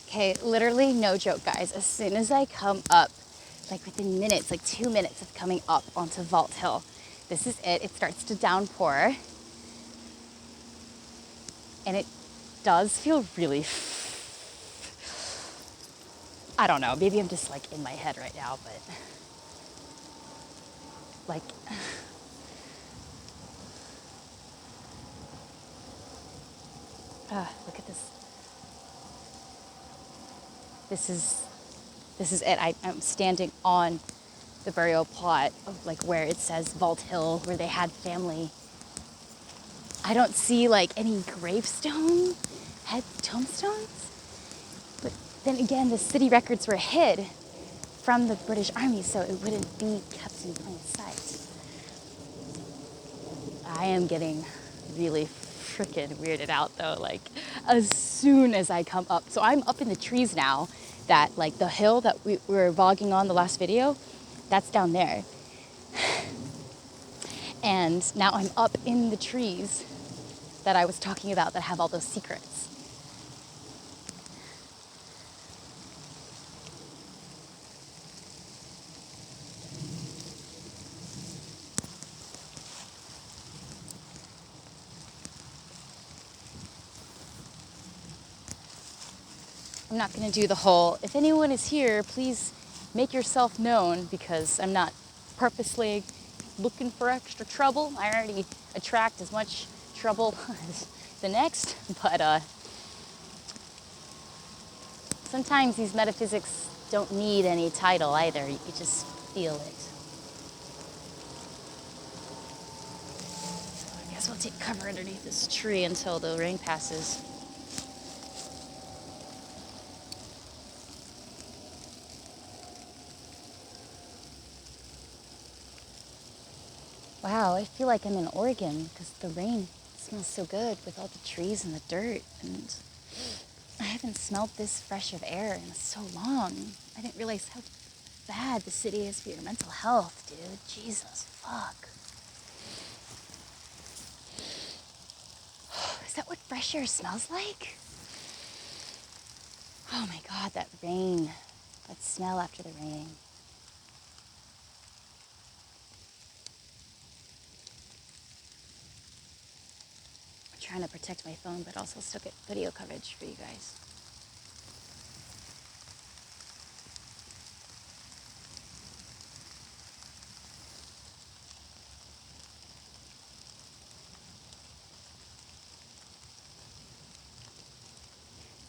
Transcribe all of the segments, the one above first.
Okay, literally no joke, guys. As soon as I come up, like within minutes, like 2 minutes of coming up onto Vault Hill, this is it. It starts to downpour. And it does feel really, I don't know, maybe I'm just like in my head right now, but like, look at this. This is it. I'm standing on the burial plot of like where it says Vault Hill, where they had family. I don't see like any tombstones. But then again, the city records were hid from the British Army, so it wouldn't be kept in plain sight. I am getting really freaking weirded out though, like as soon as I come up. So I'm up in the trees now, that like the hill that we were vlogging on the last video, that's down there. And now I'm up in the trees that I was talking about that have all those secrets. I'm not gonna do the whole, if anyone is here, please make yourself known, because I'm not purposely looking for extra trouble. I already attract as much trouble as the next, but sometimes these metaphysics don't need any title either. You just feel it. I guess we'll take cover underneath this tree until the rain passes. Wow, I feel like I'm in Oregon because the rain smells so good with all the trees and the dirt, and I haven't smelled this fresh of air in so long. I didn't realize how bad the city is for your mental health, dude. Jesus, fuck. Is that what fresh air smells like? Oh my God, that rain. That smell after the rain. I'm trying to protect my phone, but also still get video coverage for you guys.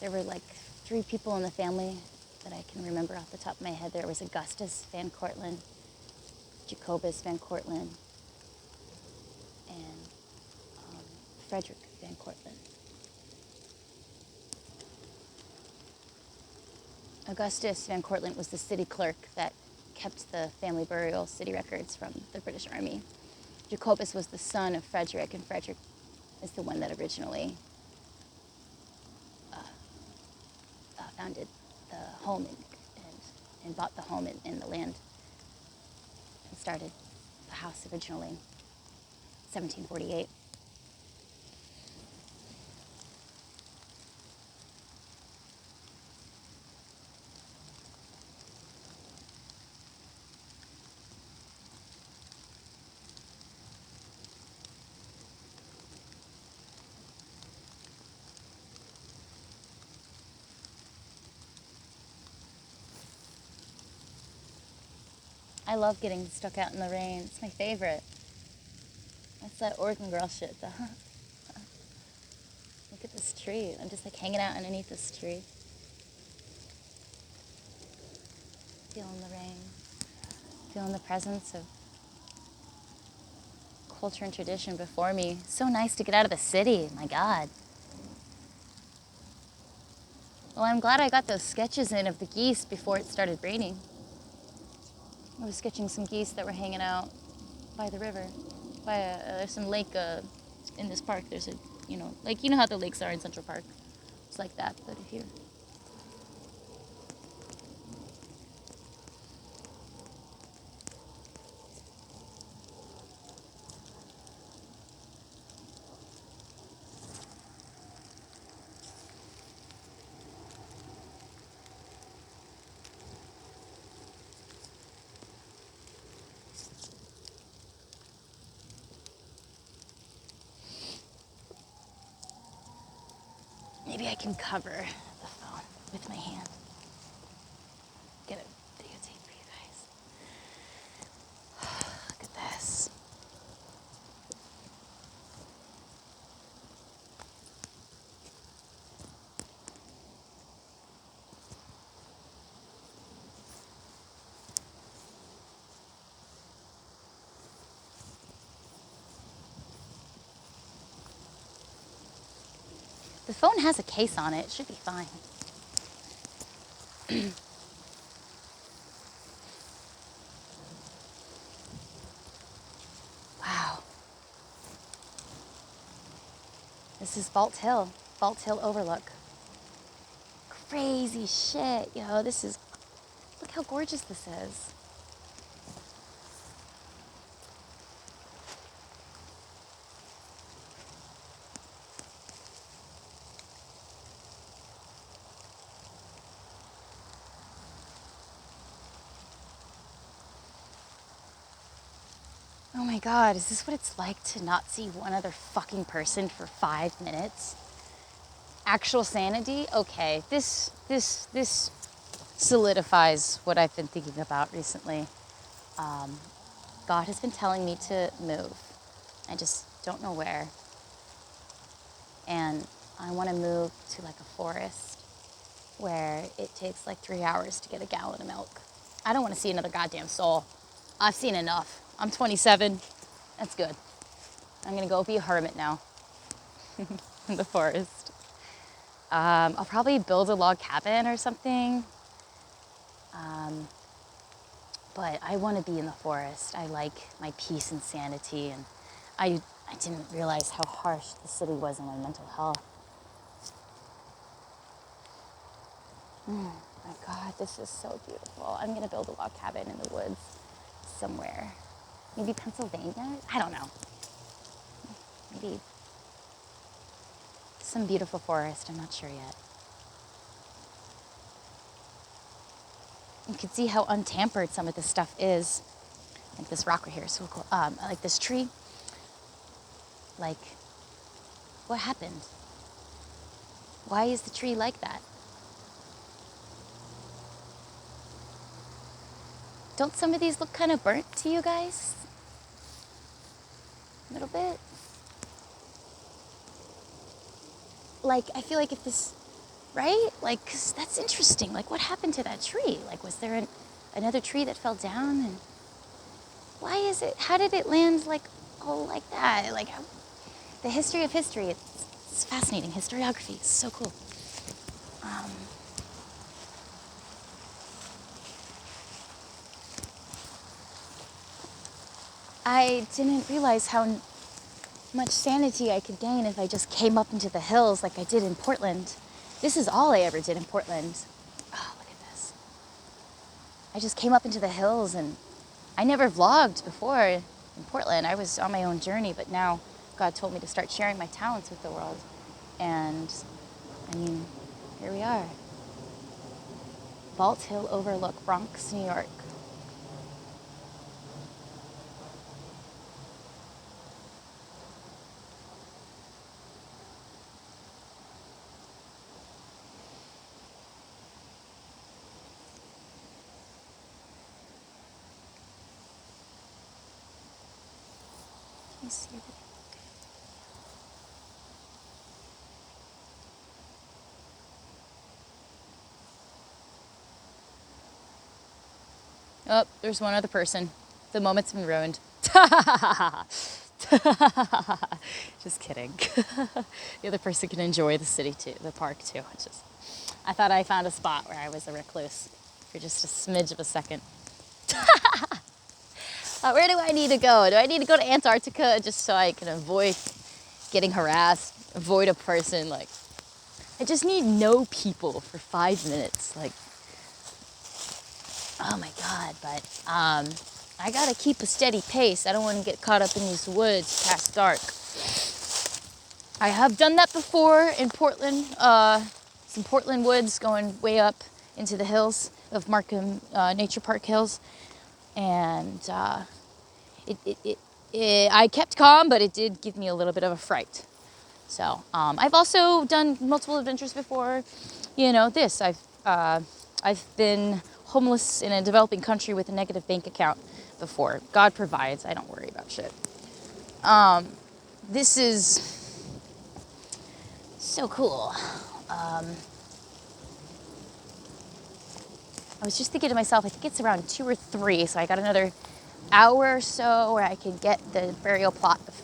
There were like 3 people in the family that I can remember off the top of my head. There was Augustus Van Cortlandt, Jacobus Van Cortlandt, and Frederick Van Cortlandt. Augustus Van Cortlandt was the city clerk that kept the family burial city records from the British Army. Jacobus was the son of Frederick, and Frederick is the one that originally founded the home and bought the home and the land and started the house originally, 1748. I love getting stuck out in the rain. It's my favorite. That's that Oregon girl shit, though. Look at this tree. I'm just like hanging out underneath this tree. Feeling the rain. Feeling the presence of culture and tradition before me. So nice to get out of the city. My God. Well, I'm glad I got those sketches in of the geese before it started raining. I was sketching some geese that were hanging out by the river. There's some lake in this park. There's a, like, you know how the lakes are in Central Park? It's like that, but here. Maybe I can cover the phone with my hand. Get a videotape for you guys. Look at this. The phone has a case on it. It should be fine. Wow. This is Vault Hill Overlook. Crazy shit, yo. This is, look how gorgeous this is. Oh my God, is this what it's like to not see one other fucking person for 5 minutes? Actual sanity? Okay, this solidifies what I've been thinking about recently. God has been telling me to move. I just don't know where. And I want to move to like a forest where it takes like 3 hours to get a gallon of milk. I don't want to see another goddamn soul. I've seen enough. I'm 27. That's good. I'm gonna go be a hermit now in the forest. I'll probably build a log cabin or something. But I want to be in the forest. I like my peace and sanity, and I didn't realize how harsh the city was on my mental health. My God, this is so beautiful. I'm gonna build a log cabin in the woods somewhere. Maybe Pennsylvania? I don't know. Maybe some beautiful forest, I'm not sure yet. You can see how untampered some of this stuff is. Like this rock right here is so cool. Like this tree. Like, what happened? Why is the tree like that? Don't some of these look kind of burnt to you guys? A little bit? Like, I feel like if this, right? Like, 'cause that's interesting. Like, what happened to that tree? Like, was there another tree that fell down? And why is it, how did it land like, oh, like that? Like, the history of history, it's fascinating. Historiography is so cool. I didn't realize how much sanity I could gain if I just came up into the hills like I did in Portland. This is all I ever did in Portland. Oh, look at this. I just came up into the hills, and I never vlogged before in Portland. I was on my own journey, but now God told me to start sharing my talents with the world. And I mean, here we are. Vault Hill Overlook, Bronx, New York. Can you see everything? Oh, there's one other person. The moment's been ruined. Just kidding. The other person can enjoy the city too, the park too. I thought I found a spot where I was a recluse for just a smidge of a second. Where do I need to go? Do I need to go to Antarctica just so I can avoid getting harassed, avoid a person? Like, I just need no people for 5 minutes. Like, oh my God, but I gotta keep a steady pace. I don't want to get caught up in these woods past dark. I have done that before in Portland, some Portland woods going way up into the hills of Markham Nature Park Hills. And I kept calm, but it did give me a little bit of a fright. So I've also done multiple adventures before. You know, I've been homeless in a developing country with a negative bank account before. God provides. I don't worry about shit. This is so cool. I was just thinking to myself, I think it's around 2 or 3, so I got another hour or so where I can get the burial plot of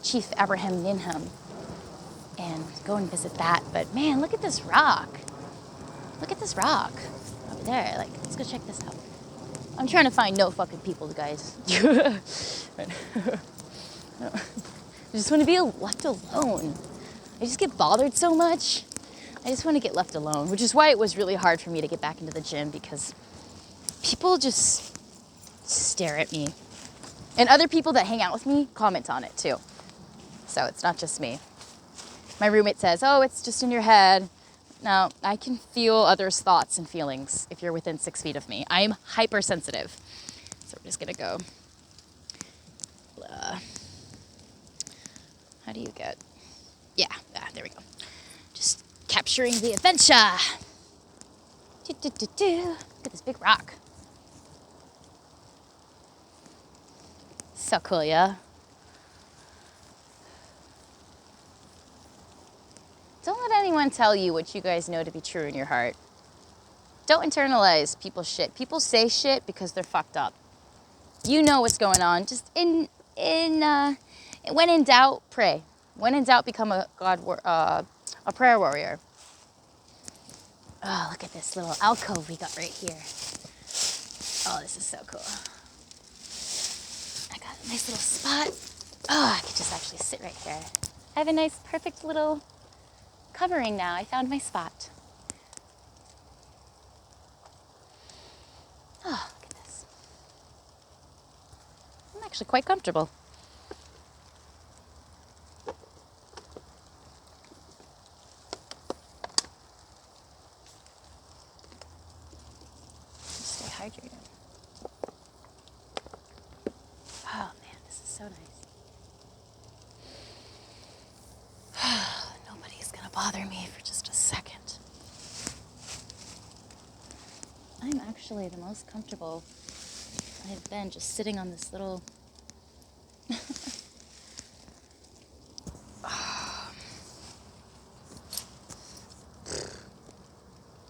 Chief Abraham Ninham and go and visit that. But man, look at this rock. Look at this rock up there. Like, let's go check this out. I'm trying to find no fucking people, guys. I just want to be left alone. I just get bothered so much. I just want to get left alone, which is why it was really hard for me to get back into the gym, because people just stare at me. And other people that hang out with me comment on it too. So it's not just me. My roommate says, oh, it's just in your head. No, I can feel others' thoughts and feelings if you're within 6 feet of me. I am hypersensitive. So we're just gonna go. How do you get? Yeah, there we go. Just capturing the adventure. Look at this big rock. So cool, yeah? Don't let anyone tell you what you guys know to be true in your heart. Don't internalize people's shit. People say shit because they're fucked up. You know what's going on. Just when in doubt, pray. When in doubt, become a prayer warrior. Oh, look at this little alcove we got right here. Oh, this is so cool. I got a nice little spot. Oh, I could just actually sit right here. I have a nice, perfect little covering now. I found my spot. Oh, look at this. I'm actually quite comfortable. Stay hydrated. Oh man, this is so nice. Nobody's gonna bother me for just a second. I'm actually the most comfortable I've been just sitting on this little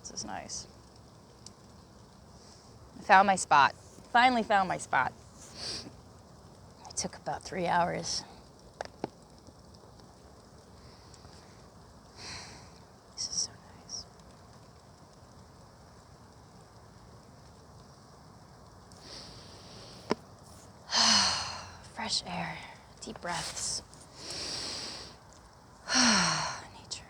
This is nice. I found my spot. Finally found my spot. It took about 3 hours. This is so nice. Fresh air, deep breaths. Nature.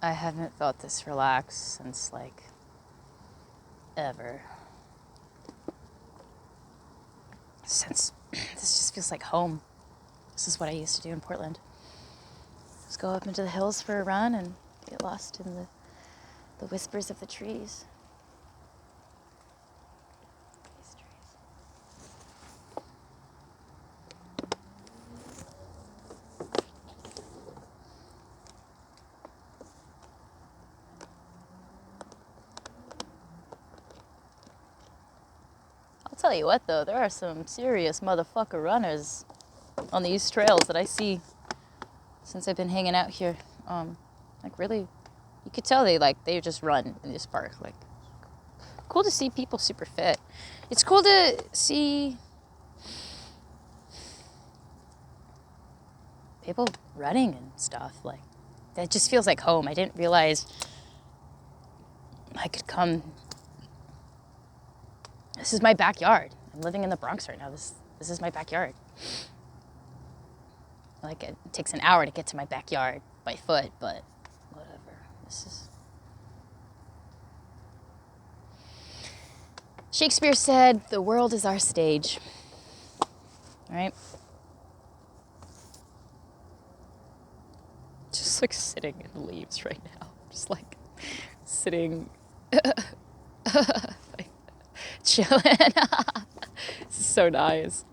I haven't felt this relaxed since like ever. Since this just feels like home. This is what I used to do in Portland. Just go up into the hills for a run and get lost in the whispers of the trees. These trees. I'll tell you what though, there are some serious motherfucker runners on these trails that I see since I've been hanging out here. Like really, you could tell they just run in this park. Like, cool to see people super fit. It's cool to see people running and stuff. Like, that just feels like home. I didn't realize I could come. This is my backyard. I'm living in the Bronx right now. This is my backyard. Like, it takes an hour to get to my backyard by foot, but whatever. This is... Shakespeare said, "The world is our stage." Right? Just like sitting in the leaves right now. Just like sitting, like, chilling. This is so nice.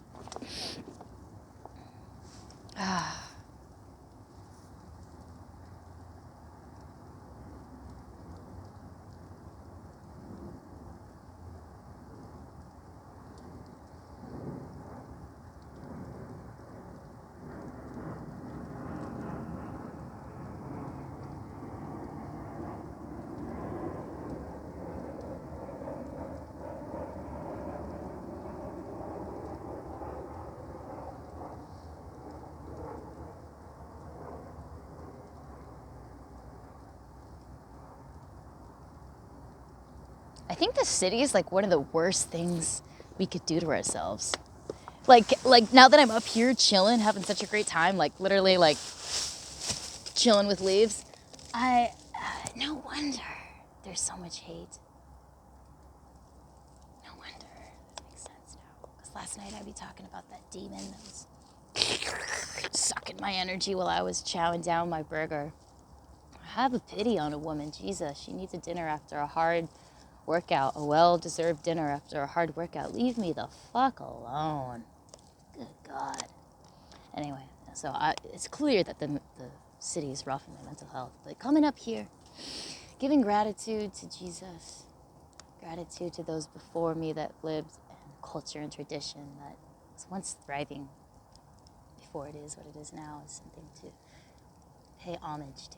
I think the city is like one of the worst things we could do to ourselves. Like now that I'm up here chilling, having such a great time, like literally like chilling with leaves, no wonder there's so much hate. No wonder. That makes sense now. Because last night I'd be talking about that demon that was sucking my energy while I was chowing down my burger. Have a pity on a woman. Jesus, she needs a dinner after a hard workout, a well-deserved dinner after a hard workout. Leave me the fuck alone. Good God. Anyway, so it's clear that the city is rough on my mental health. But coming up here, giving gratitude to Jesus, gratitude to those before me that lived in culture and tradition that was once thriving before it is what it is now, is something to pay homage to.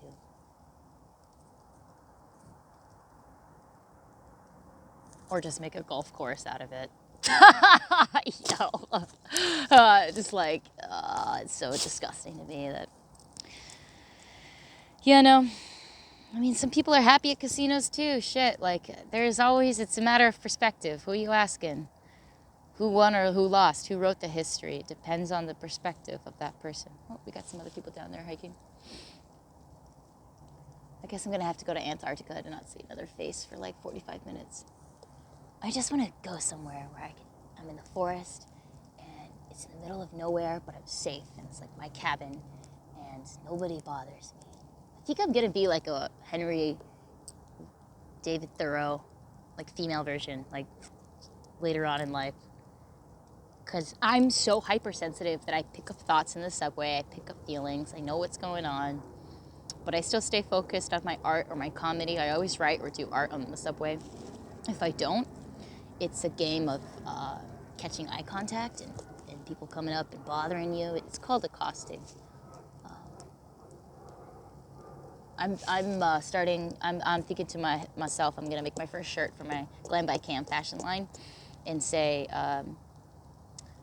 Or just make a golf course out of it. Just like, it's so disgusting to me that, I mean, some people are happy at casinos too. Shit, like, it's a matter of perspective. Who are you asking? Who won or who lost? Who wrote the history? It depends on the perspective of that person. Oh, we got some other people down there hiking. I guess I'm gonna have to go to Antarctica to not see another face for like 45 minutes. I just want to go somewhere where I'm in the forest, and it's in the middle of nowhere, but I'm safe, and it's like my cabin, and nobody bothers me. I think I'm going to be like a Henry David Thoreau, like female version, like later on in life. Because I'm so hypersensitive that I pick up thoughts in the subway, I pick up feelings, I know what's going on, but I still stay focused on my art or my comedy. I always write or do art on the subway. If I don't, it's a game of catching eye contact and people coming up and bothering you. It's called accosting. I'm thinking to myself, I'm gonna make my first shirt for my Glam by Cam fashion line, and say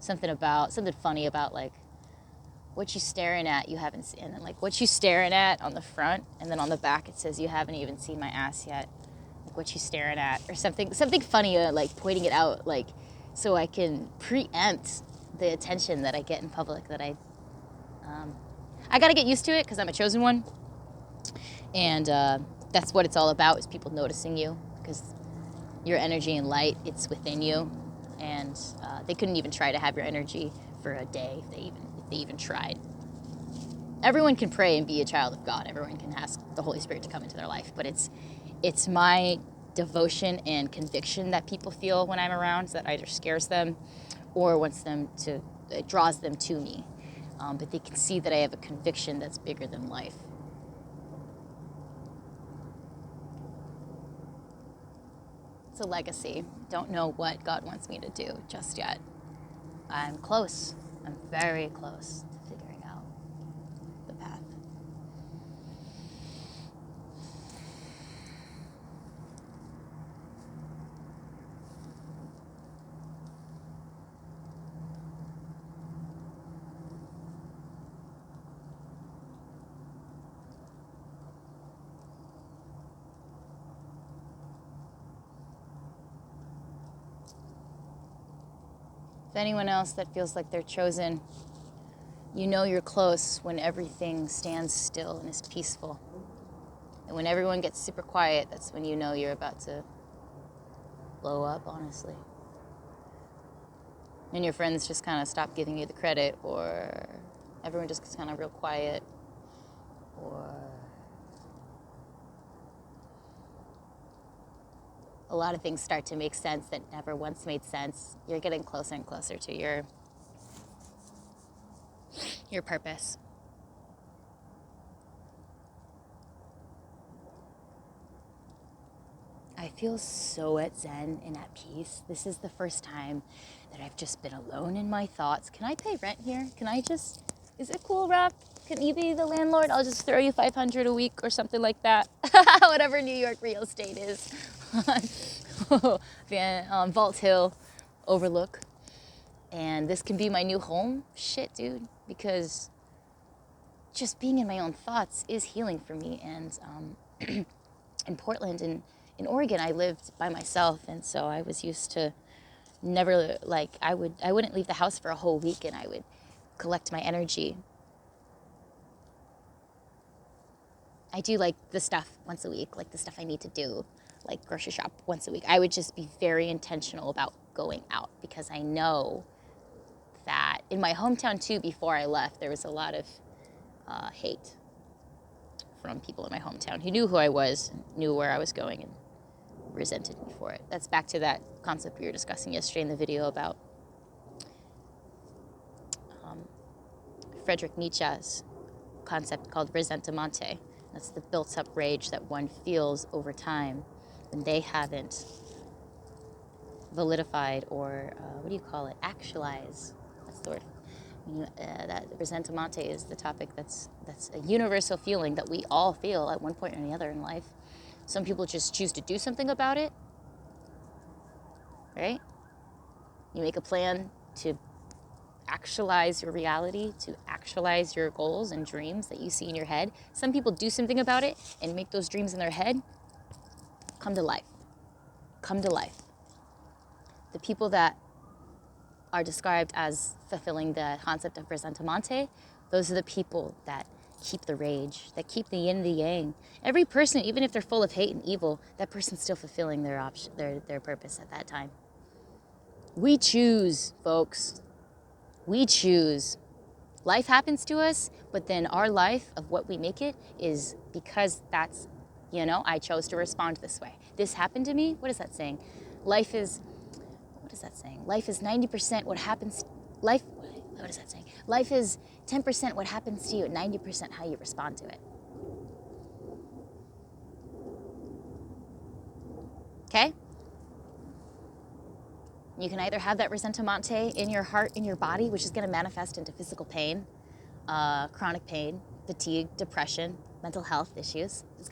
something funny about like, what you staring at, you haven't seen, and then like, what you staring at on the front, and then on the back it says, you haven't even seen my ass yet. What you staring at, or something funny, like pointing it out, like, so I can preempt the attention that I get in public. That I gotta get used to it because I'm a chosen one, and that's what it's all about, is people noticing you, because your energy and light, it's within you, and they couldn't even try to have your energy for a day if they even tried. Everyone can pray and be a child of God. Everyone can ask the Holy Spirit to come into their life, but it's my devotion and conviction that people feel when I'm around that either scares them or it draws them to me. But they can see that I have a conviction that's bigger than life. It's a legacy. Don't know what God wants me to do just yet. I'm close. I'm very close to figuring out the path. If anyone else that feels like they're chosen, you know you're close when everything stands still and is peaceful. And when everyone gets super quiet, that's when you know you're about to blow up, honestly. And your friends just kind of stop giving you the credit, or everyone just gets kind of real quiet, or a lot of things start to make sense that never once made sense. You're getting closer and closer to your purpose. I feel so at zen and at peace. This is the first time that I've just been alone in my thoughts. Can I pay rent here? Is it cool, Rob? Can you be the landlord? I'll just throw you $500 a week or something like that. Whatever New York real estate is. Vault Hill, Overlook. And this can be my new home. Shit, dude. Because just being in my own thoughts is healing for me. And in Portland and in Oregon, I lived by myself, and so I was used to never, like, I wouldn't leave the house for a whole week, and I would collect my energy. I do, like, the stuff once a week, like the stuff I need to do, like grocery shop once a week. I would just be very intentional about going out, because I know that in my hometown, too, before I left, there was a lot of hate from people in my hometown who knew who I was, knew where I was going, and resented me for it. That's back to that concept we were discussing yesterday in the video about Friedrich Nietzsche's concept called resentiment. That's the built-up rage that one feels over time when they haven't validified or, actualize. That's the word. That resentiment is the topic that's a universal feeling that we all feel at one point or the other in life. Some people just choose to do something about it, right? You make a plan to actualize your reality, to actualize your goals and dreams that you see in your head. Some people do something about it and make those dreams in their head come to life. Come to life. The people that are described as fulfilling the concept of resentiment, those are the people that keep the rage, that keep the yin and the yang. Every person, even if they're full of hate and evil, that person's still fulfilling their purpose at that time. We choose, folks. We choose. Life happens to us, but then our life of what we make it is because that's, I chose to respond this way. This happened to me. What is that saying? Life is 90% what happens. What is that saying? Life is 10% what happens to you, and 90% how you respond to it. Okay? You can either have that resentiment in your heart, in your body, which is going to manifest into physical pain, chronic pain, fatigue, depression, mental health issues. It's